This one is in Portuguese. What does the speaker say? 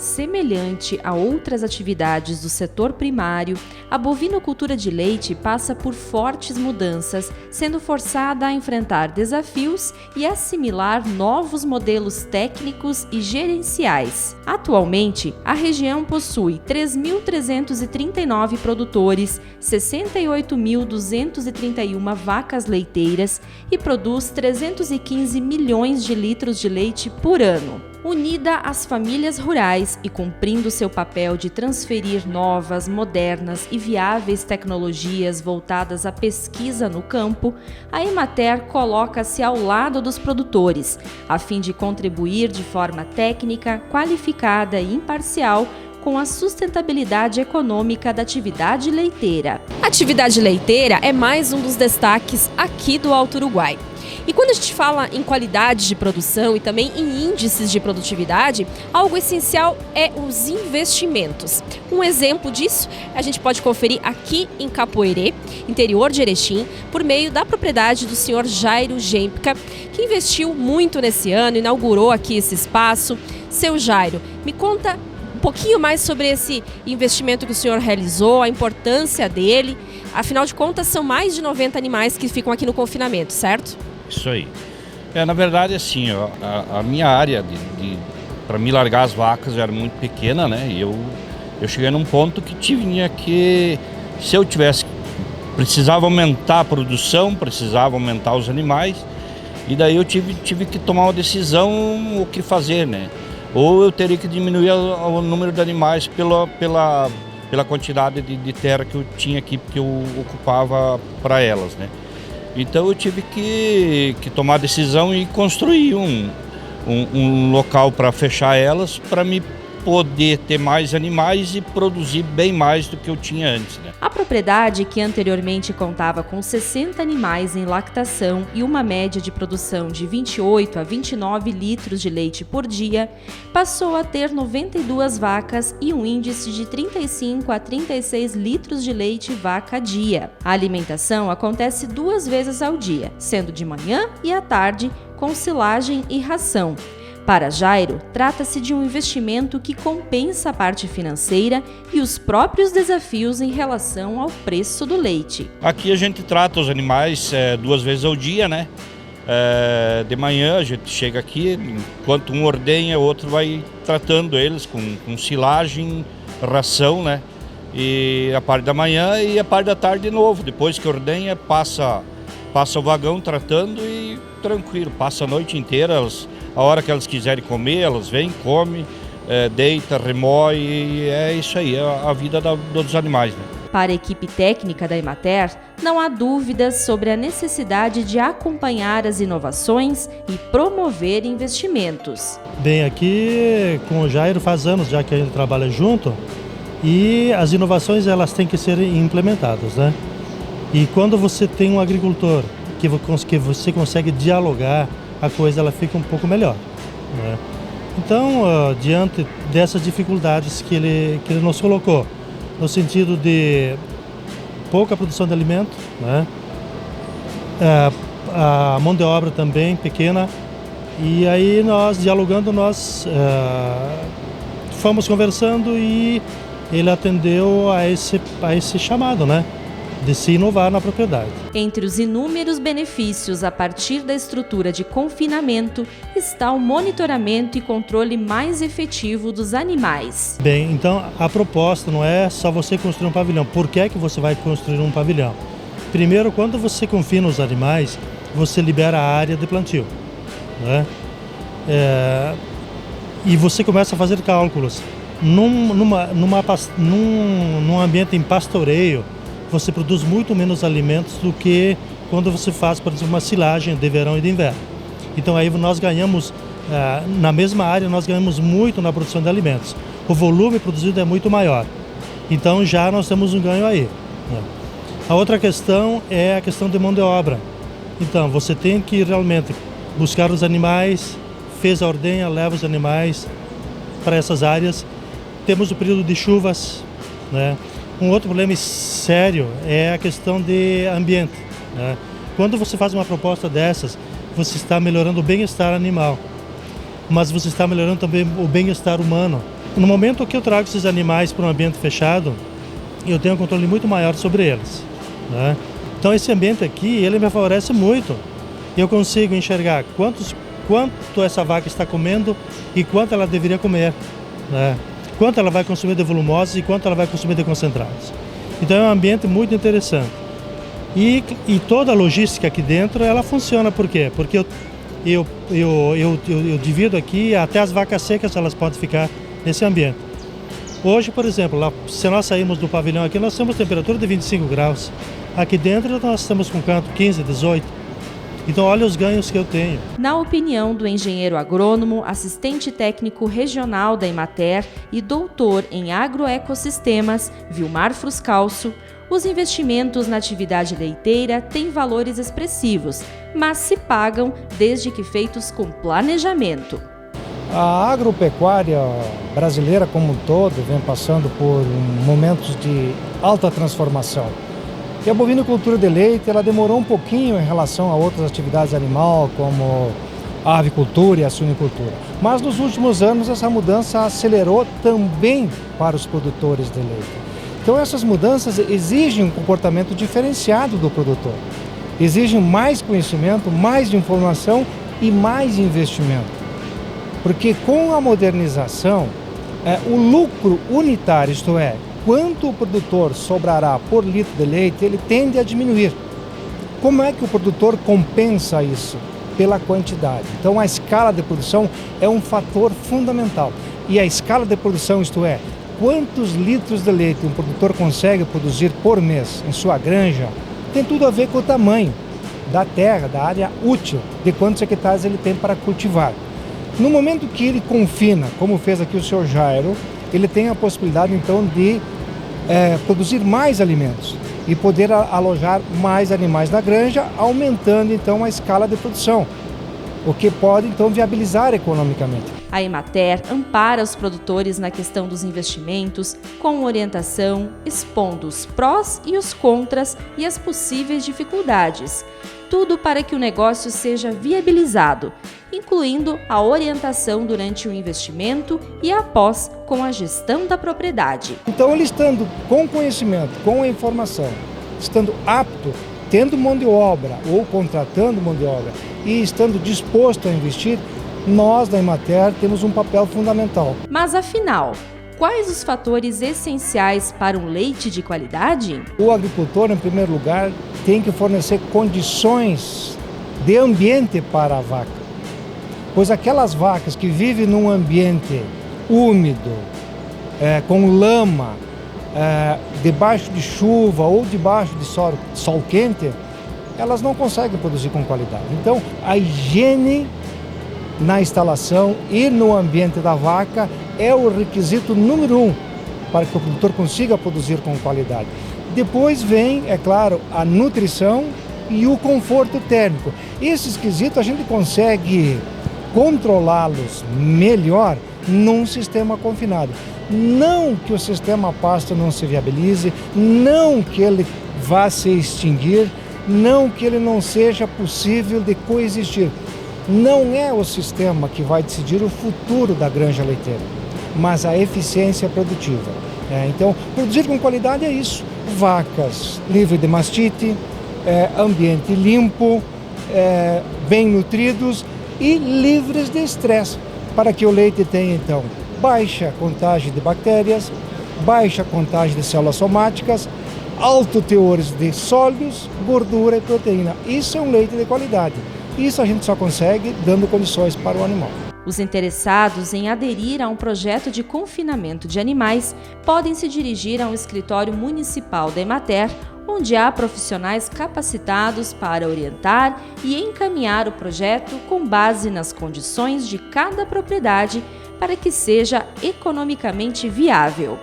Semelhante a outras atividades do setor primário, a bovinocultura de leite passa por fortes mudanças, sendo forçada a enfrentar desafios e assimilar novos modelos técnicos e gerenciais. Atualmente, a região possui 3.339 produtores, 68.231 vacas leiteiras e produz 315 milhões de litros de leite por ano. Unida às famílias rurais e cumprindo seu papel de transferir novas, modernas e viáveis tecnologias voltadas à pesquisa no campo, a Emater coloca-se ao lado dos produtores, a fim de contribuir de forma técnica, qualificada e imparcial com a sustentabilidade econômica da atividade leiteira. A atividade leiteira é mais um dos destaques aqui do Alto Uruguai. E quando a gente fala em qualidade de produção e também em índices de produtividade, algo essencial é os investimentos. Um exemplo disso a gente pode conferir aqui em Capoeirê, interior de Erechim, por meio da propriedade do senhor Jairo Gempka, que investiu muito nesse ano, inaugurou aqui esse espaço. Seu Jairo, me conta um pouquinho mais sobre esse investimento que o senhor realizou, a importância dele. Afinal de contas, são mais de 90 animais que ficam aqui no confinamento, certo? Isso aí. Na verdade, assim, ó, a minha área para me largar as vacas era muito pequena, né? E eu cheguei num ponto que tinha que, se eu precisava aumentar a produção, precisava aumentar os animais, e daí eu tive que tomar uma decisão o que fazer, né? Ou eu teria que diminuir o número de animais pela quantidade de terra que eu tinha aqui, porque eu ocupava para elas, né? Então eu tive que tomar a decisão e construir um local para fechar elas, para me poder ter mais animais e produzir bem mais do que eu tinha antes, né? A propriedade, que anteriormente contava com 60 animais em lactação e uma média de produção de 28 a 29 litros de leite por dia, passou a ter 92 vacas e um índice de 35 a 36 litros de leite vaca dia. A alimentação acontece 2 vezes ao dia, sendo de manhã e à tarde, com silagem e ração. Para Jairo, trata-se de um investimento que compensa a parte financeira e os próprios desafios em relação ao preço do leite. Aqui a gente trata os animais 2 vezes ao dia, né? De manhã a gente chega aqui, enquanto um ordenha, o outro vai tratando eles com silagem, ração, né? E a parte da manhã e a parte da tarde de novo. Depois que ordenha, passa o vagão tratando e tranquilo, passa a noite inteira. A hora que elas quiserem comer, elas vêm, comem, deita, remoe, e é isso aí, é a vida dos animais, né? Para a equipe técnica da Emater, não há dúvidas sobre a necessidade de acompanhar as inovações e promover investimentos. Bem, aqui com o Jairo faz anos já que a gente trabalha junto, e as inovações elas têm que ser implementadas, né? E quando você tem um agricultor que você consegue dialogar, a coisa ela fica um pouco melhor, né? Então, diante dessas dificuldades que ele nos colocou, no sentido de pouca produção de alimento, né? A mão de obra também pequena, e aí nós dialogando, fomos conversando e ele atendeu a esse chamado, né? De se inovar na propriedade. Entre os inúmeros benefícios a partir da estrutura de confinamento está o monitoramento e controle mais efetivo dos animais. Bem, então a proposta não é só você construir um pavilhão. Por que é que você vai construir um pavilhão? Primeiro, quando você confina os animais, você libera a área de plantio, né? E você começa a fazer cálculos. Num ambiente em pastoreio, você produz muito menos alimentos do que quando você faz, por exemplo, uma silagem de verão e de inverno. Então aí nós ganhamos, na mesma área, nós ganhamos muito na produção de alimentos. O volume produzido é muito maior. Então já nós temos um ganho aí, né? A outra questão é a questão de mão de obra. Então você tem que realmente buscar os animais, fez a ordenha, leva os animais para essas áreas. Temos o período de chuvas, né? Um outro problema sério é a questão de ambiente, né? Quando você faz uma proposta dessas, você está melhorando o bem-estar animal, mas você está melhorando também o bem-estar humano. No momento que eu trago esses animais para um ambiente fechado, eu tenho um controle muito maior sobre eles, né? Então esse ambiente aqui, ele me favorece muito. Eu consigo enxergar quanto essa vaca está comendo e quanto ela deveria comer, né? Quanto ela vai consumir de volumosos e quanto ela vai consumir de concentrados. Então é um ambiente muito interessante. E toda a logística aqui dentro, ela funciona por quê? Porque eu divido aqui, até as vacas secas elas podem ficar nesse ambiente. Hoje, por exemplo, lá, se nós sairmos do pavilhão aqui, nós temos temperatura de 25 graus. Aqui dentro nós estamos com canto 15, 18. Então olha os ganhos que eu tenho. Na opinião do engenheiro agrônomo, assistente técnico regional da Emater e doutor em agroecossistemas, Vilmar Fruscalso, os investimentos na atividade leiteira têm valores expressivos, mas se pagam desde que feitos com planejamento. A agropecuária brasileira como um todo vem passando por momentos de alta transformação. E a bovinocultura de leite ela demorou um pouquinho em relação a outras atividades animal, como a avicultura e a suinicultura. Mas nos últimos anos essa mudança acelerou também para os produtores de leite. Então essas mudanças exigem um comportamento diferenciado do produtor. Exigem mais conhecimento, mais informação e mais investimento. Porque com a modernização, o lucro unitário, isto é, quanto o produtor sobrará por litro de leite, ele tende a diminuir. Como é que o produtor compensa isso? Pela quantidade. Então a escala de produção é um fator fundamental. E a escala de produção, isto é, quantos litros de leite um produtor consegue produzir por mês em sua granja, tem tudo a ver com o tamanho da terra, da área útil, de quantos hectares ele tem para cultivar. No momento que ele confina, como fez aqui o Sr. Jairo, ele tem a possibilidade então de produzir mais alimentos e poder alojar mais animais na granja, aumentando então a escala de produção, o que pode então viabilizar economicamente. A Emater ampara os produtores na questão dos investimentos, com orientação, expondo os prós e os contras e as possíveis dificuldades. Tudo para que o negócio seja viabilizado, incluindo a orientação durante o investimento e após com a gestão da propriedade. Então ele estando com conhecimento, com a informação, estando apto, tendo mão de obra ou contratando mão de obra e estando disposto a investir, nós da Emater temos um papel fundamental. Mas afinal, quais os fatores essenciais para um leite de qualidade? O agricultor, em primeiro lugar, tem que fornecer condições de ambiente para a vaca. Pois aquelas vacas que vivem num ambiente úmido, com lama, debaixo de chuva ou debaixo de sol quente, elas não conseguem produzir com qualidade. Então, a higiene na instalação e no ambiente da vaca é o requisito número 1 para que o produtor consiga produzir com qualidade. Depois vem, é claro, a nutrição e o conforto térmico. Esses quesitos a gente consegue controlá-los melhor num sistema confinado. Não que o sistema pasto não se viabilize, não que ele vá se extinguir, não que ele não seja possível de coexistir. Não é o sistema que vai decidir o futuro da granja leiteira, mas a eficiência produtiva. Então, produzir com qualidade é isso. Vacas livres de mastite, ambiente limpo, bem nutridos e livres de estresse, para que o leite tenha, então, baixa contagem de bactérias, baixa contagem de células somáticas, alto teores de sólidos, gordura e proteína. Isso é um leite de qualidade. Isso a gente só consegue dando condições para o animal. Os interessados em aderir a um projeto de confinamento de animais podem se dirigir a um escritório municipal da Emater, onde há profissionais capacitados para orientar e encaminhar o projeto com base nas condições de cada propriedade para que seja economicamente viável.